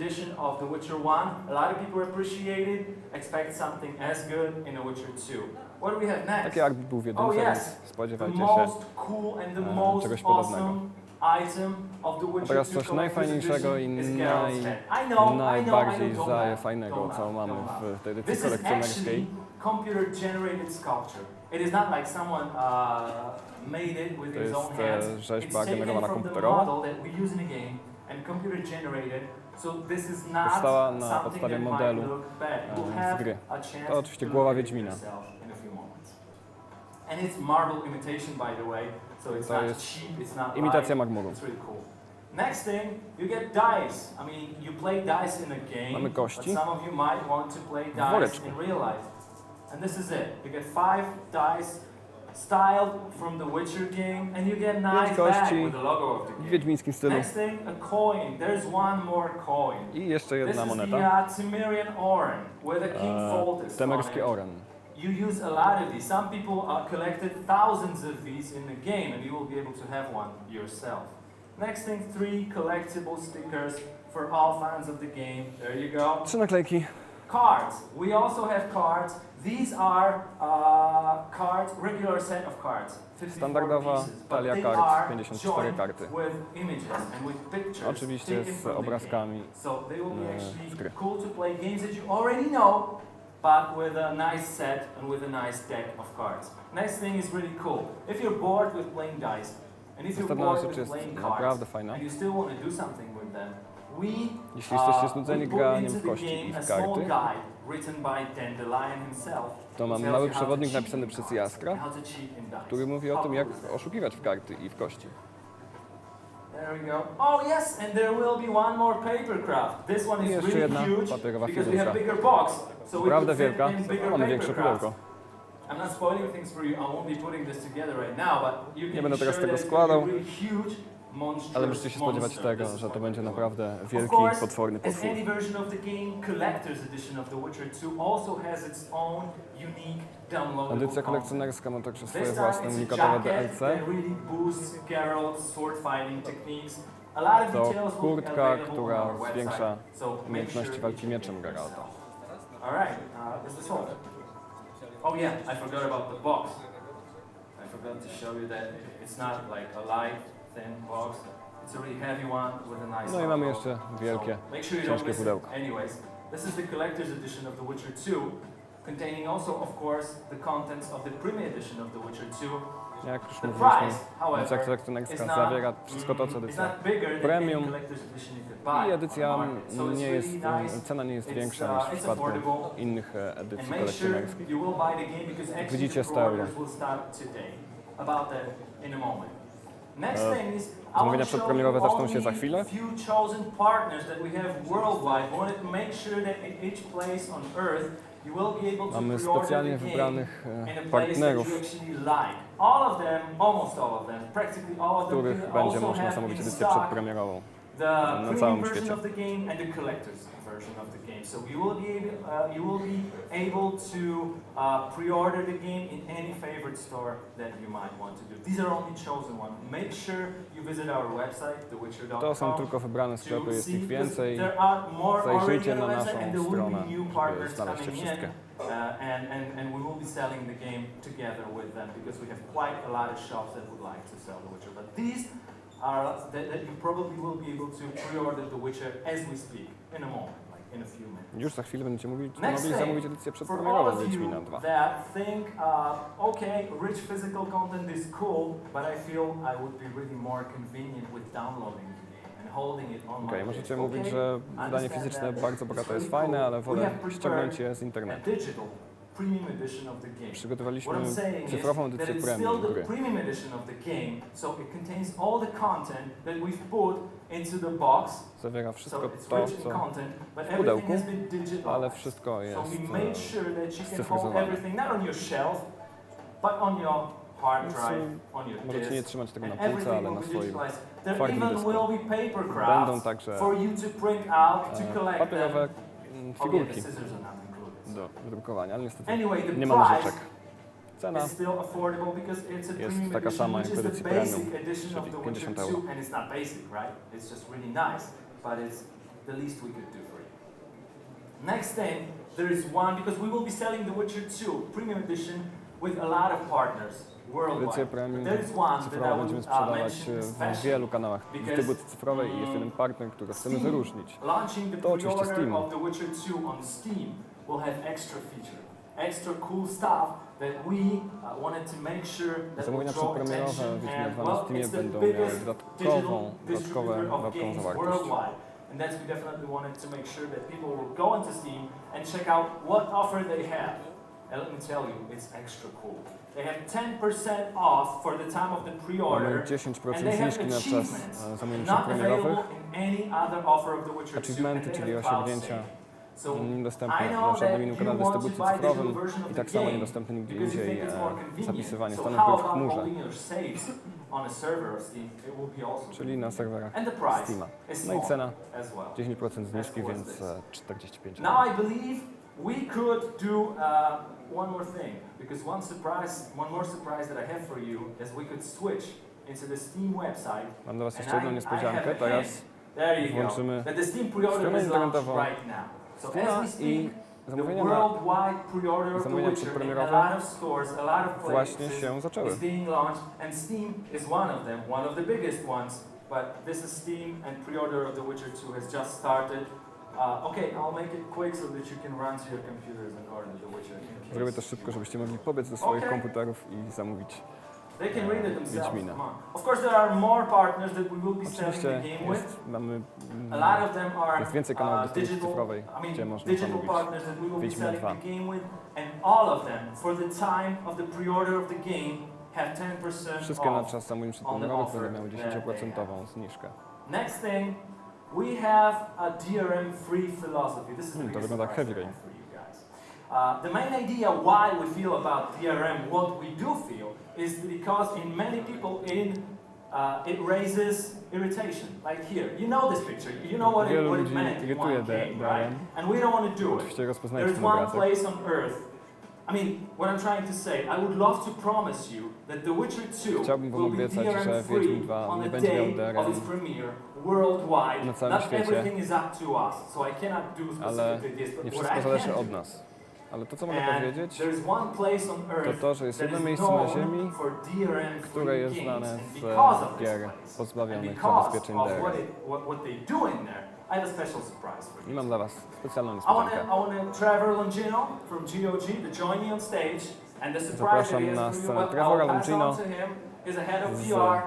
edition of The Witcher 1. A lot of people appreciate it, expect something as good in The Witcher 2. What do we have next? Taki akt był w jedynce, więc spodziewajcie się czegoś podobnego. A teraz coś najfajniejszego i najbardziej fajnego, co mamy w tej edycji kolekcjonerskiej. To jest rzeźba generowana komputerowo. Powstała na podstawie modelu z gry. To oczywiście głowa Wiedźmina. To jest imitacja marmuru. Next thing, you get dice. I mean, you play dice in a game, Mamy kości but some of you might want to play dice in real life. And this is it. You get 5 dice styled from the Witcher game, and you get nice back with the logo of the game. W wiedźmińskim stylu. Next thing, a coin. There's one more coin. I jeszcze jedna moneta. This is the Cimmerian Oren, where the king falters. Temerski Oren. You use a lot of these. Some people collected thousands of these in the game, and you will be able to have one yourself. Next thing, 3 collectible stickers for all fans of the game. There you go. 3 naklejki. Cards. We also have cards. These are cards, regular set of cards. Standardowa talia kart, 54 karty. With images and with pictures. Oczywiście z obrazkami So they will be z actually gry. cool to play games that you already know, but with a nice set and with a nice deck of cards. Next thing is really cool. If you're bored with playing dice, and if you're bored with playing cards, and you still want to do something with them, jeśli jesteście znudzeni graniem w kości i w karty, to mam mały przewodnik napisany przez Jaskra, który mówi o tym, jak oszukiwać w karty i w kości. There we go. Oh yes, and there will be one more paper craft. This one is really huge because we have a bigger box, so we can fit in bigger paper crafts. I'm not spoiling things for you. I won't be putting this together right now, but you can be sure that it's really huge. Ale możecie się spodziewać tego, że to będzie naprawdę wielki, potworny potwór. Edycja kolekcjonerska ma także swoje własne unikatowe DLC. To kurtka, która zwiększa umiejętności walki mieczem Geralta. Oh yeah, I forgot about the box. I forgot to show you that it's not like a light thin box. It's a really heavy one with a nice. No i mamy jeszcze wielkie, ciężkie pudełko. Anyways, this is the collector's edition of The Witcher 2, containing also, of course, the contents of the premium edition of The Witcher 2. Jak już mówiliśmy, edycja kolekcjonerska zawiera wszystko to, co edycja premium i edycja nie jest, cena nie jest większa niż w przypadku innych edycji kolekcjonerskich. Widzicie 100 euro. Zamówienia przedpremierowe zaczną się za chwilę. Mamy specjalnie wybranych partnerów, których będzie można zamówić edycję przedpremierową na całym świecie. Version of the game. So you will be able to pre-order the game in any favorite store that you might want to do. These are only chosen ones. Make sure you visit our website, thewitcher.com. To są tylko wybrane sklepy, jest ich więcej. Zajrzyjcie na naszą stronę, żeby znaleźć wszystkie. And we will be selling the game together with them because we have quite a lot of shops that would like to sell The Witcher. But these are that you probably will be able to pre-order The Witcher as we speak in a moment, like in a few minutes. Już za chwilę będziecie mogli zamówić edycję przedpremierową Wiedźmina 2. That think, okay, rich physical content is cool, but I feel I would be really more convenient with downloading the game and holding it on my możecie mówić, że wydanie fizyczne bardzo bogate jest fajne, ale wolę ściągnąć je z internetu. Przygotowaliśmy cyfrową edycję premium gry. Zawiera wszystko to, co w pudełku, ale wszystko jest scyfryzowane. Możecie nie trzymać tego na półce, ale na swoim twardym dysku. Będą także papierowe figurki do wydrukowania, ale niestety nie ma nożyczek. Cena jest taka sama jak w edycji premium, czyli 50 euro. the least we could do for you. Next thing, there is one, because we will be selling The Witcher 2 Premium Edition with a lot of partners Edycję worldwide. premium There is one that cyfrową I będziemy would sprzedawać mention w especially wielu kanałach dystrybucji cyfrowej i jest jeden partner, który chcemy wyróżnić. Launching the To oczywiście pre-order Steam. of The Witcher 2 on Steam will have extra feature, extra cool stuff that we wanted to make sure that will Zamówienia draw przedpremierowe attention, and wyśmiewane w Steamie it's the będą miały biggest dodatkową distributor of games zawartość. worldwide. And that's we definitely wanted to make sure that people will go into Steam and check out what offer they have. And let me tell you, it's extra cool. They have 10% off for the time of the pre-order, Mamy and 10% they have zniżki na czas achievements zamówień not przedpremierowych. available in any other offer of The Witcher 2, and Achievementy, they czyli have cloud osiągnięcia saving. So niedostępne I know na żadnym that innym you kanale want to dystrybucji buy digital cyfrowym version of i the tak samo game niedostępne nigdzie because you indziej think it's more convenient. zapisywanie So stanów how gry w about chmurze, holding your saves on a server of Steam? It will be awesome. czyli na serwerach And the price Steama. is No i small cena as well. 10% zniżki, As well as więc this. 45 Now I believe we could do one more thing, because one more surprise that I have for you is we could switch into the Steam website. Mam dla Was And jeszcze jedną I niespodziankę. have a Teraz hint. There you go. włączymy That the Steam pre-order stronę is launched internetową right now. So Steama as we speak, i the zamówienia na worldwide pre-order of The zamówienia Witcher in a przedpremierowe lot of stores, a lot of właśnie places się zaczęły. is being launched, and Steam is one of them, one of the biggest ones. But this is Steam, and pre-order of The Witcher 2 has just started. Okay, I'll make it quick so that you can run to your computers and order The Witcher. Zrobię to szybko, żebyście mogli pobiec do swoich komputerów i zamówić They can read it themselves. Wiedźmina. Come on. Of course, there are more partners that we will be selling the Oczywiście game with. mamy A lot of them are jest więcej kanałów dystrybucji digital, cyfrowej, I gdzie mean, można digital zamówić partners that we will be Wiedźmina selling 2. the game with, and all of them, for the time of the pre-order of the game, have 10% Wszystkie na off. czas zamówień przedpremierowych będą miały 10% zniżkę. Next thing, we have a DRM-free philosophy. This is the To biggest wygląda jak surprise heavy rain. for you guys. The main idea why we feel about DRM, what we do feel, is because in many people it raises irritation. Like here, you know this picture, you know what Wielu it ludzi meant in irytuje one game, DRM. right? And we don't want to do it. Oczywiście rozpoznajecie There's ten one obrazek. place on earth. I mean, what I'm trying to say, I would love to promise you that The Witcher 2 Chciałbym wam will be obiecać, że DRM Wiedźmin free 2 on nie the będzie miał day of its DRM premiere worldwide. na całym Not świecie, everything is up to us, so I cannot do ale specifically this, but nie what wszystko I zależy can od do. nas. Ale to, co mogę And powiedzieć, there's one place on to earth to, że jest that jedno is miejsce na known Ziemi, for DRM które jest free znane games, and z because of this gier place, and pozbawionych because zabezpieczeń of DRM. what they do in there, I have a special surprise for I you. mam dla Was specjalną I niespodziankę. want Trevor Longino from GOG to join me on stage, and the surprise that Zapraszam he na has for you, scenę well, Trevora I'll pass on Longino to him. He's a head of z PR,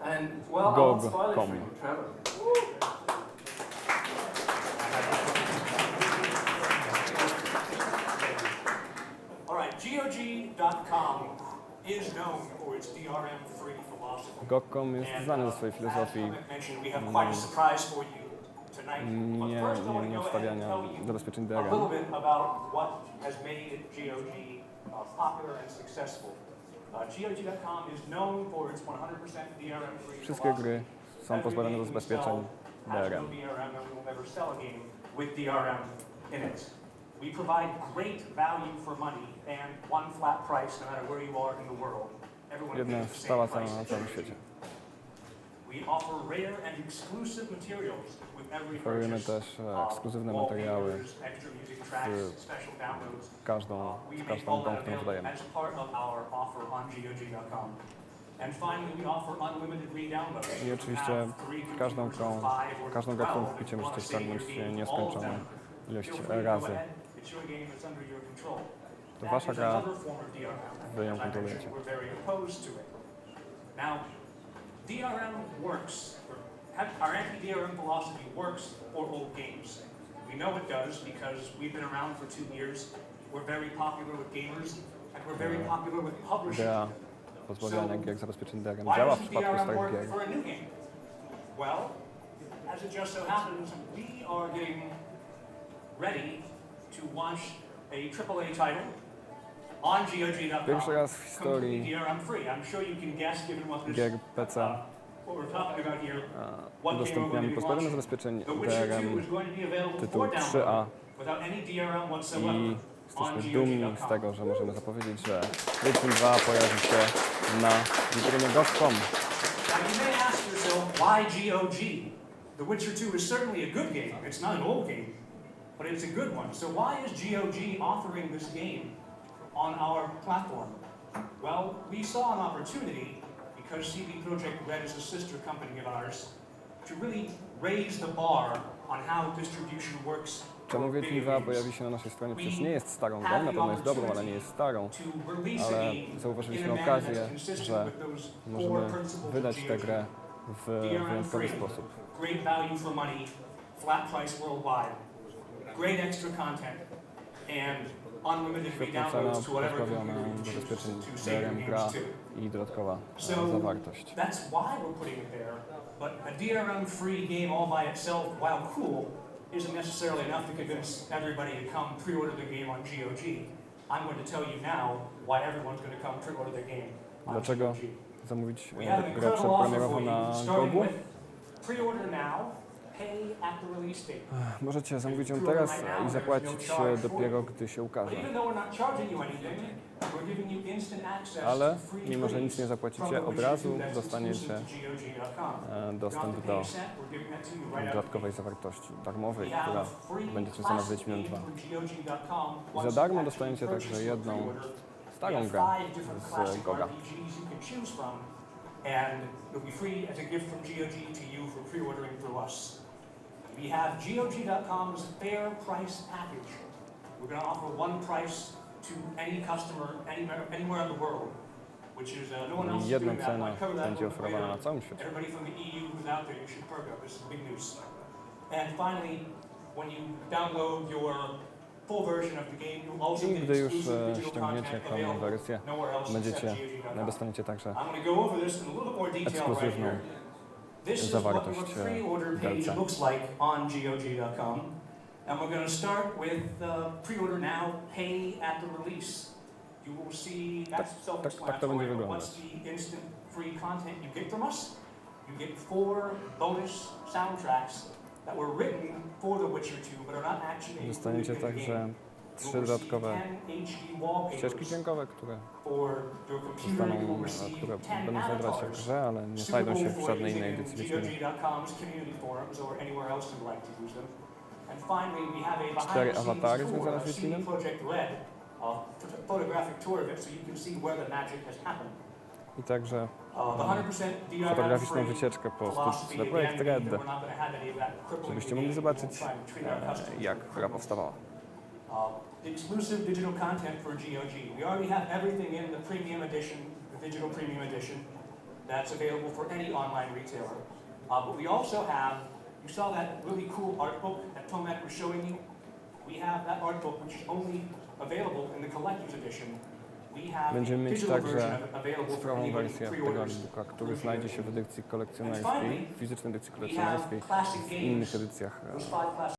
and well, I won't spoil it for GOG.com. you, Trevor. GOG.com is known for its DRM-free philosophy. GOG.com jest znany ze swojej filozofii We have quite a surprise for you tonight. But first, I want to nie go ahead and wstawiania tell you zabezpieczeń a little DRM. bit about what has made GOG popular and successful. GOG.com is known for its 100% DRM-free Wszystkie gry są pozbawione zabezpieczeń DRM. DRM, and we will never sell a game with DRM in it. We provide great value for money and one flat price, no matter where you are in the world. Everyone Jedna pays the stała same cena na price. całym świecie. We offer rare and exclusive materials with every Oferujemy purchase. też ekskluzywne materiały Extra music tracks, special downloads. z każdą We grą, make all that którą available wydajemy. as part of our offer on GOG.com. And finally, we offer unlimited re-downloads. I oczywiście każdą grą, którą kupicie, możecie ściągnąć nieskończoną ilość razy. It's your game, it's under your control. To That wasza is gra, another form of DRM. wy ją As I mentioned, kontrolujecie. we're very opposed to it. Now, DRM works, our anti-DRM philosophy works for old games. We know it does because we've been around for 2 years. We're very popular with gamers, and we're very popular with publishers. Idea pozbawiania gier zabezpieczeń DRM Why działa w doesn't przypadku DRM starych work gier. for a new game? Well, as it just so happens, we are getting ready to launch a AAA title on GOG.com. Pierwszy raz w historii completely DRM free. I'm sure you can guess, given what this, gier PC what we're talking about here. What game we're udostępniamy going to be pozbawione launching. zabezpieczeń The Witcher 2 DRM is going to be available tytuł for 3A download without any DRM whatsoever i on jesteśmy dumni z GOG.com. tego, że możemy zapowiedzieć, że Wiedźmin 2 pojawi się na witrynie GOG.com. Now you may ask yourself, why GOG? The Witcher 2 is certainly a good game. It's not an old game, but it's a good one. So why is GOG offering this game on our platform? Well, we saw an opportunity, because CD Projekt Red is a sister company of ours, to really raise the bar on how distribution works. Czemu Wiedźmina pojawi się na naszej stronie? Przecież nie jest starą grą, na pewno jest dobrą, ale nie jest starą. Ale zauważyliśmy okazję, że możemy wydać tę grę w wyjątkowy sposób. Great value for money, flat price worldwide, great extra content, and unlimited Świetna cena downloads to whatever pozbawiona computer you zabezpieczeń choose to save your DRM gra games to. i dodatkowa So zawartość. that's why we're putting it there. But a DRM-free game all by itself, while cool, isn't necessarily enough to convince everybody to come pre-order the game on GOG. I'm going to tell you now why everyone's going to come pre-order the game on Dlaczego GOG. zamówić We have an grę incredible offer przedpremierową for you, na starting Gogu? with pre-order now, pay at the release date. Możecie zamówić ją teraz i zapłacić dopiero, gdy się ukaże. But even though we're not charging you anything, we're giving you instant access Ale to free mimo, że nic nie freeze zapłacicie, from od the razu Witcher 2 that's dostaniecie exclusive to GOG.com. dostęp do dodatkowej zawartości darmowej, która będzie związana z Wiedźminem 2. Za darmo dostaniecie także jedną starą grę z Goga. And it'll be free as a gift from GOG to you for pre-ordering through us. We have GOG.com's fair price package. We're going to offer one price to any customer anywhere in the world, which is no one else is Jedna doing that. cena I cover that będzie with oferowana na całym świecie. everybody from the EU who's out there, you should perk up. This is big news. And finally, when you download your full version of the game, you'll also I get gdy już exclusive digital ściągniecie content pełną available wersję, nowhere else będziecie, except GOG.com. dostaniecie także I'm going to go over this in a little bit more detail right ekskluzywną here. This is what the zawartość pre-order w page belce. looks like on GOG.com. And we're going to start with pre-order now, pay at the release. You will see that's tak to będzie self-explanatory. But wyglądać. what's the instant free content you get from us? You get 4 bonus soundtracks that were written for The Witcher 2, but are not actually Dostaniecie included in the także game. 3 You'll receive dodatkowe 10 HD wallpapers ścieżki dźwiękowe, które for your computer. You will zostaną, receive które 10 będą znajdować się w avatars. grze, ale nie znajdą się w żadnej innej edycji Wiedźmina. GOG.com's community forums or anywhere else you'd like to use them. And finally, we have a 4 behind-the-scenes awatary tour związane z of CD Wiedźminem. Projekt Red, photographic tour of it, so you can see where the magic has happened. I także The 100% DRM fotograficzną free wycieczkę po philosophy, studce again, Projekt means Red, that we're not going to have any of that crippling żebyście the mogli game. zobaczyć, We won't try to treat our customers jak like gra criminals. powstawała. Exclusive digital content for GOG. We already have everything in the premium edition, the digital premium edition, that's available for any online retailer. But we also have, you saw that really cool art book that Tomek was showing you? We have that art book which is only available in the collector's edition. We have Będziemy a mieć digital version także of it available for cyfrową anybody wersję who tego pre-orders. e-booka, który znajdzie się w edycji kolekcjonerskiej, fizycznej edycji We have kolekcjonerskiej, classic w innych games. edycjach Those 5 classic